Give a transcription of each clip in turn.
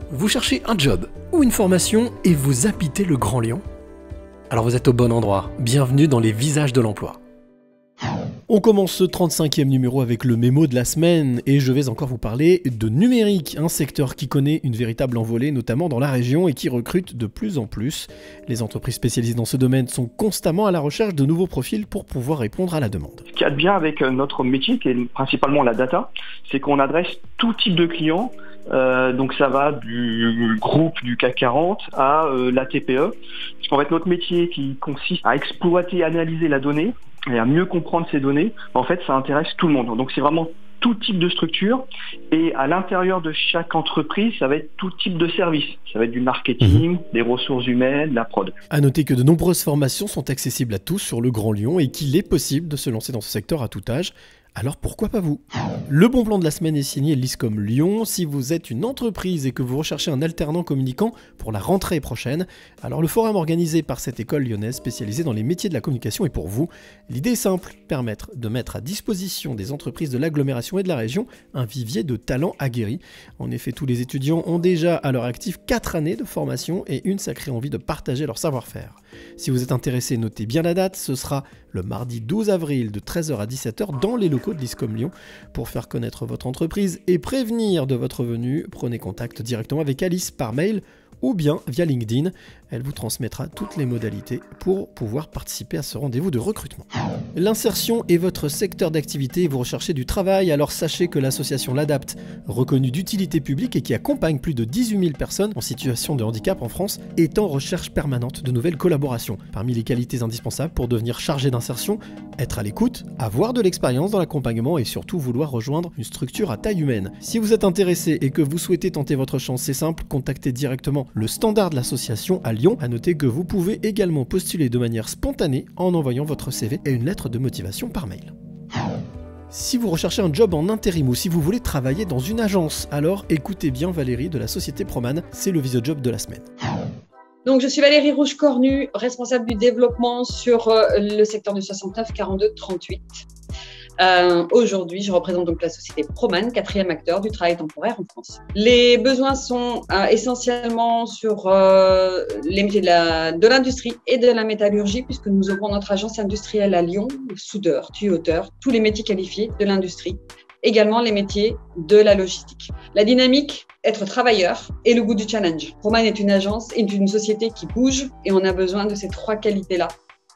Vous cherchez un job ou une formation et vous habitez le Grand Lyon? Alors vous êtes au bon endroit, bienvenue dans les visages de l'emploi. On commence ce 35e numéro avec le mémo de la semaine et je vais encore vous parler de numérique, un secteur qui connaît une véritable envolée notamment dans la région et qui recrute de plus en plus. Les entreprises spécialisées dans ce domaine sont constamment à la recherche de nouveaux profils pour pouvoir répondre à la demande. Ce qu'il y a de bien avec notre métier, qui est principalement la data, c'est qu'on adresse tout type de clients. Donc ça va du groupe du CAC 40 à la TPE. Parce qu'en fait, notre métier qui consiste à exploiter, analyser la donnée et à mieux comprendre ces données, en fait, ça intéresse tout le monde. Donc c'est vraiment tout type de structure et à l'intérieur de chaque entreprise, ça va être tout type de service. Ça va être du marketing, des ressources humaines, de la prod. À noter que de nombreuses formations sont accessibles à tous sur le Grand Lyon et qu'il est possible de se lancer dans ce secteur à tout âge. Alors pourquoi pas vous? Le bon plan de la semaine est signé l'ISCOM Lyon. Si vous êtes une entreprise et que vous recherchez un alternant communicant pour la rentrée prochaine, alors le forum organisé par cette école lyonnaise spécialisée dans les métiers de la communication est pour vous. L'idée est simple, permettre de mettre à disposition des entreprises de l'agglomération et de la région un vivier de talents aguerris. En effet, tous les étudiants ont déjà à leur actif 4 années de formation et une sacrée envie de partager leur savoir-faire. Si vous êtes intéressé, notez bien la date, ce sera le mardi 12 avril de 13h à 17h dans les locaux de l'ISCOM Lyon. Pour faire connaître votre entreprise et prévenir de votre venue, prenez contact directement avec Alice par mail ou bien via LinkedIn. Elle vous transmettra toutes les modalités pour pouvoir participer à ce rendez-vous de recrutement. L'insertion est votre secteur d'activité et vous recherchez du travail, alors sachez que l'association L'Adapte, reconnue d'utilité publique et qui accompagne plus de 18 000 personnes en situation de handicap en France, est en recherche permanente de nouvelles collaborations. Parmi les qualités indispensables pour devenir chargé d'insertion, être à l'écoute, avoir de l'expérience dans l'accompagnement et surtout vouloir rejoindre une structure à taille humaine. Si vous êtes intéressé et que vous souhaitez tenter votre chance, c'est simple, contactez directement le standard de l'association à Lyon. À noter que vous pouvez également postuler de manière spontanée en envoyant votre CV et une lettre de motivation par mail. Si vous recherchez un job en intérim ou si vous voulez travailler dans une agence, alors écoutez bien Valérie de la société Proman, c'est le Visojob de la semaine. Donc, je suis Valérie Rouge-Cornu, responsable du développement sur le secteur du 69 42 38. Aujourd'hui, je représente donc la société Proman, 4e acteur du travail temporaire en France. Les besoins sont essentiellement sur les métiers de l'industrie et de la métallurgie, puisque nous ouvrons notre agence industrielle à Lyon, soudeur, tuyauteur, tous les métiers qualifiés de l'industrie. Également les métiers de la logistique. La dynamique, être travailleur et le goût du challenge. Proman est une agence, est une société qui bouge et on a besoin de ces 3 qualités-là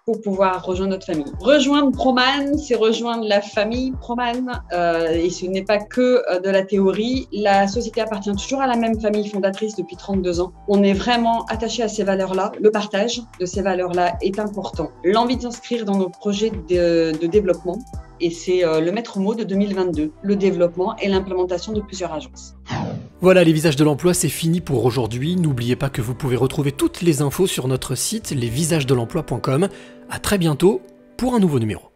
pour pouvoir rejoindre notre famille. Rejoindre Proman, c'est rejoindre la famille Proman et ce n'est pas que de la théorie. La société appartient toujours à la même famille fondatrice depuis 32 ans. On est vraiment attaché à ces valeurs-là. Le partage de ces valeurs-là est important. L'envie de s'inscrire dans nos projets de développement et c'est le maître mot de 2022, le développement et l'implémentation de plusieurs agences. Voilà, les visages de l'emploi, c'est fini pour aujourd'hui. N'oubliez pas que vous pouvez retrouver toutes les infos sur notre site lesvisagesdelemploi.com. À très bientôt pour un nouveau numéro.